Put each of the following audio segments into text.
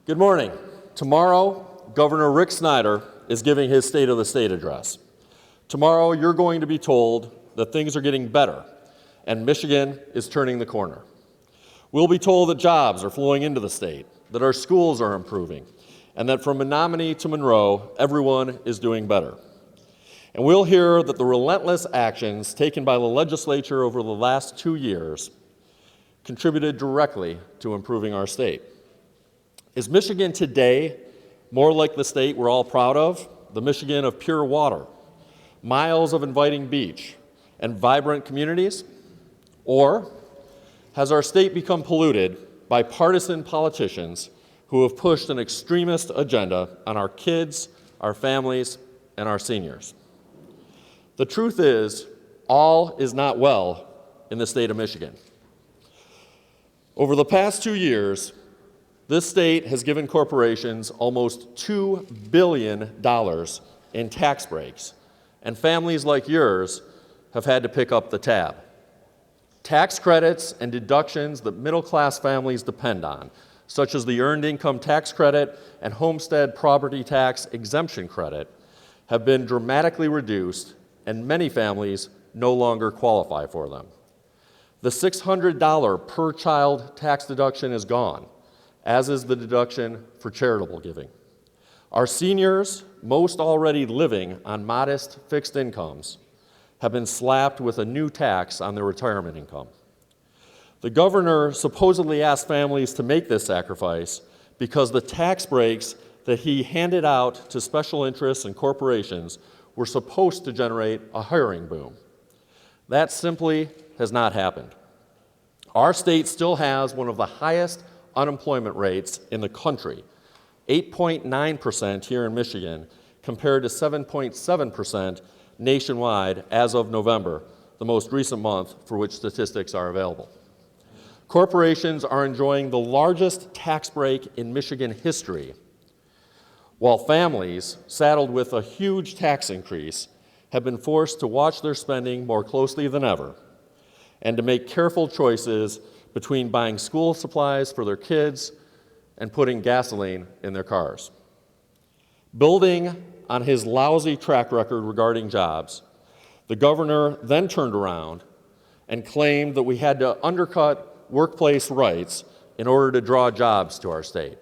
Good morning. Tomorrow, Governor Rick Snyder is giving his State of the State address. Tomorrow, you're going to be told that things are getting better and Michigan is turning the corner. We'll be told that jobs are flowing into the state, that our schools are improving, and that from Menominee to Monroe, everyone is doing better. And we'll hear that the relentless actions taken by the legislature over the last 2 years contributed directly to improving our state. Is Michigan today more like the state we're all proud of, the Michigan of pure water, miles of inviting beach, and vibrant communities? Or has our state become polluted by partisan politicians who have pushed an extremist agenda on our kids, our families, and our seniors? The truth is, all is not well in the state of Michigan. Over the past 2 years, this state has given corporations almost $2 billion in tax breaks, and families like yours have had to pick up the tab. Tax credits and deductions that middle-class families depend on, such as the Earned Income Tax Credit and Homestead Property Tax Exemption Credit, have been dramatically reduced, and many families no longer qualify for them. The $600 per child tax deduction is gone, as is the deduction for charitable giving. Our seniors, most already living on modest fixed incomes, have been slapped with a new tax on their retirement income. The governor supposedly asked families to make this sacrifice because the tax breaks that he handed out to special interests and corporations were supposed to generate a hiring boom. That simply has not happened. Our state still has one of the highest unemployment rates in the country, 8.9% here in Michigan, compared to 7.7% nationwide as of November, the most recent month for which statistics are available. Corporations are enjoying the largest tax break in Michigan history, while families, saddled with a huge tax increase, have been forced to watch their spending more closely than ever and to make careful choices between buying school supplies for their kids and putting gasoline in their cars. Building on his lousy track record regarding jobs, the governor then turned around and claimed that we had to undercut workplace rights in order to draw jobs to our state.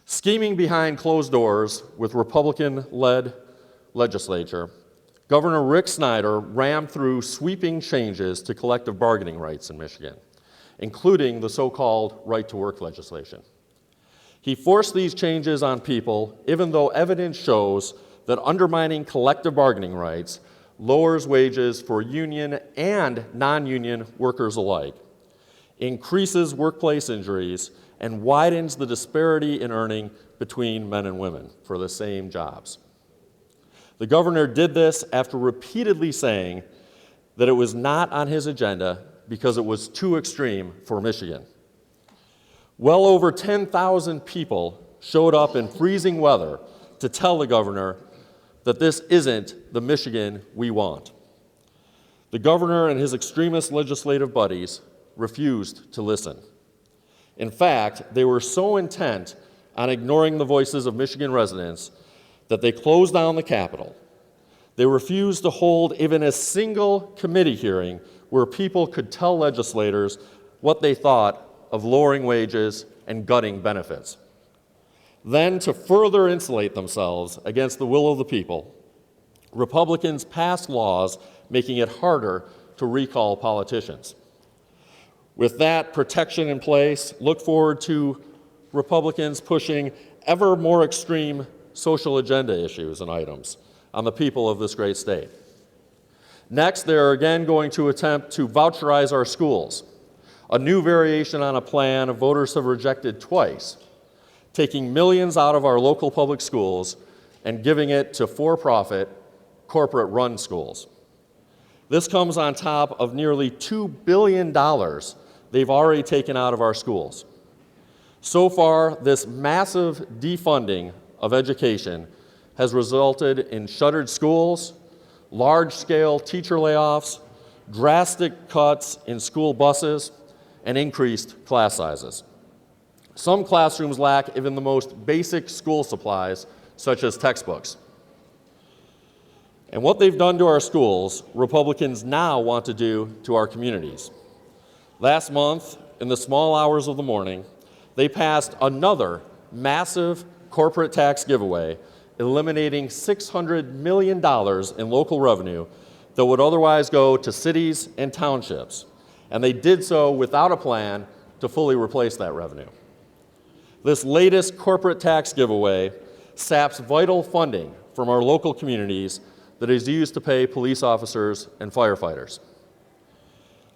Scheming behind closed doors with Republican-led legislature, Governor Rick Snyder rammed through sweeping changes to collective bargaining rights in Michigan, including the so-called right-to-work legislation. He forced these changes on people, even though evidence shows that undermining collective bargaining rights lowers wages for union and non-union workers alike, increases workplace injuries, and widens the disparity in earning between men and women for the same jobs. The governor did this after repeatedly saying that it was not on his agenda because it was too extreme for Michigan. Well over 10,000 people showed up in freezing weather to tell the governor that this isn't the Michigan we want. The governor and his extremist legislative buddies refused to listen. In fact, they were so intent on ignoring the voices of Michigan residents that they closed down the Capitol. They refused to hold even a single committee hearing where people could tell legislators what they thought of lowering wages and gutting benefits. Then, to further insulate themselves against the will of the people, Republicans passed laws making it harder to recall politicians. With that protection in place, look forward to Republicans pushing ever more extreme social agenda issues and items on the people of this great state. Next, they're again going to attempt to voucherize our schools, a new variation on a plan voters have rejected twice, taking millions out of our local public schools and giving it to for-profit, corporate-run schools. This comes on top of nearly $2 billion they've already taken out of our schools. So far, this massive defunding of education has resulted in shuttered schools, large-scale teacher layoffs, drastic cuts in school buses, and increased class sizes. Some classrooms lack even the most basic school supplies, such as textbooks. And what they've done to our schools, Republicans now want to do to our communities. Last month, in the small hours of the morning, they passed another massive corporate tax giveaway, eliminating $600 million in local revenue that would otherwise go to cities and townships. And they did so without a plan to fully replace that revenue. This latest corporate tax giveaway saps vital funding from our local communities that is used to pay police officers and firefighters.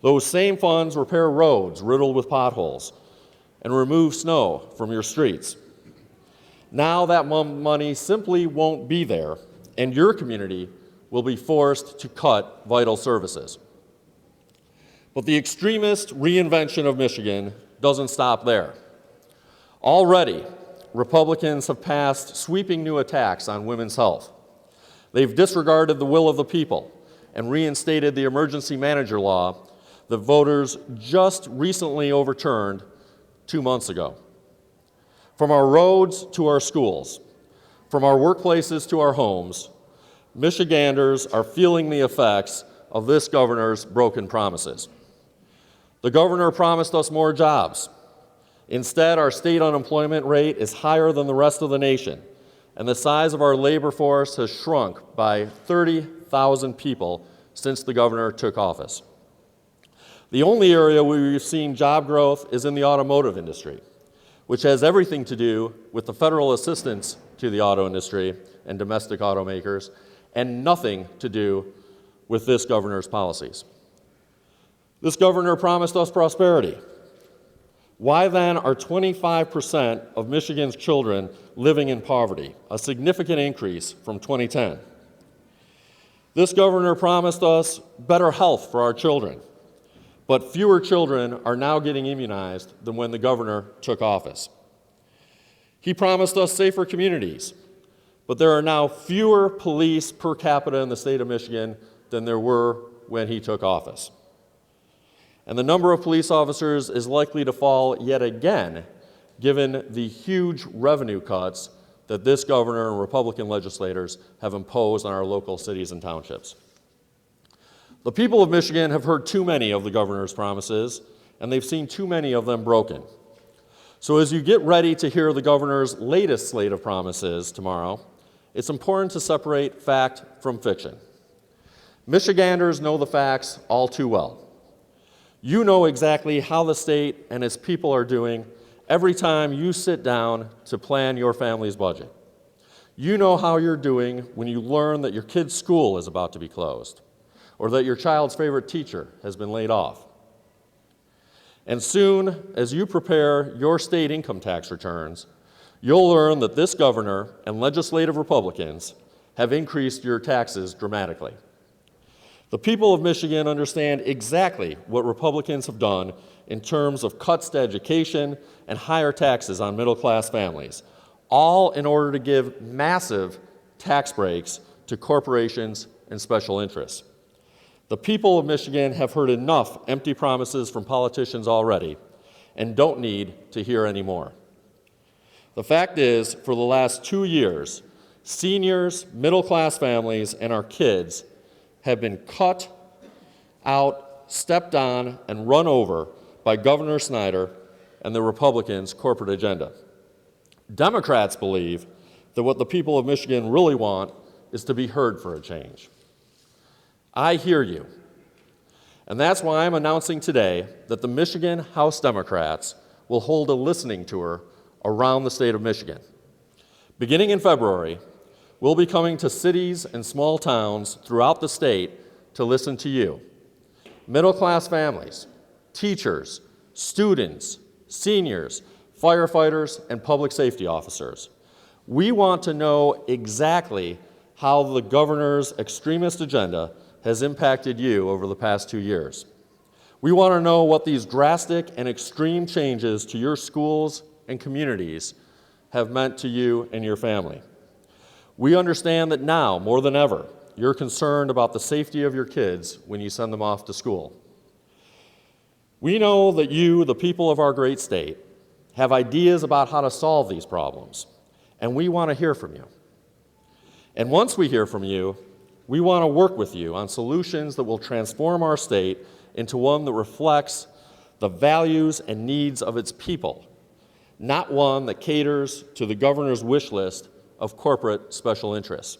Those same funds repair roads riddled with potholes and remove snow from your streets. Now that money simply won't be there, and your community will be forced to cut vital services. But the extremist reinvention of Michigan doesn't stop there. Already, Republicans have passed sweeping new attacks on women's health. They've disregarded the will of the people and reinstated the emergency manager law that voters just recently overturned 2 months ago. From our roads to our schools, from our workplaces to our homes, Michiganders are feeling the effects of this governor's broken promises. The governor promised us more jobs. Instead, our state unemployment rate is higher than the rest of the nation, and the size of our labor force has shrunk by 30,000 people since the governor took office. The only area where we've seen job growth is in the automotive industry, which has everything to do with the federal assistance to the auto industry and domestic automakers, and nothing to do with this governor's policies. This governor promised us prosperity. Why then are 25% of Michigan's children living in poverty, a significant increase from 2010? This governor promised us better health for our children, but fewer children are now getting immunized than when the governor took office. He promised us safer communities, but there are now fewer police per capita in the state of Michigan than there were when he took office. And the number of police officers is likely to fall yet again, given the huge revenue cuts that this governor and Republican legislators have imposed on our local cities and townships. The people of Michigan have heard too many of the governor's promises, and they've seen too many of them broken. So as you get ready to hear the governor's latest slate of promises tomorrow, it's important to separate fact from fiction. Michiganders know the facts all too well. You know exactly how the state and its people are doing every time you sit down to plan your family's budget. You know how you're doing when you learn that your kid's school is about to be closed, or that your child's favorite teacher has been laid off. And soon, as you prepare your state income tax returns, you'll learn that this governor and legislative Republicans have increased your taxes dramatically. The people of Michigan understand exactly what Republicans have done in terms of cuts to education and higher taxes on middle-class families, all in order to give massive tax breaks to corporations and special interests. The people of Michigan have heard enough empty promises from politicians already and don't need to hear any more. The fact is, for the last 2 years, seniors, middle-class families, and our kids have been cut out, stepped on, and run over by Governor Snyder and the Republicans' corporate agenda. Democrats believe that what the people of Michigan really want is to be heard for a change. I hear you. And that's why I'm announcing today that the Michigan House Democrats will hold a listening tour around the state of Michigan. Beginning in February, we'll be coming to cities and small towns throughout the state to listen to you. Middle-class families, teachers, students, seniors, firefighters, and public safety officers. We want to know exactly how the governor's extremist agenda has impacted you over the past 2 years. We want to know what these drastic and extreme changes to your schools and communities have meant to you and your family. We understand that now, more than ever, you're concerned about the safety of your kids when you send them off to school. We know that you, the people of our great state, have ideas about how to solve these problems, and we want to hear from you. And once we hear from you, we want to work with you on solutions that will transform our state into one that reflects the values and needs of its people, not one that caters to the governor's wish list of corporate special interests.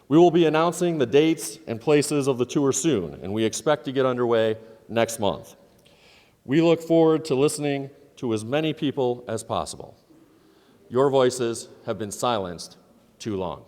We will be announcing the dates and places of the tour soon, and we expect to get underway next month. We look forward to listening to as many people as possible. Your voices have been silenced too long.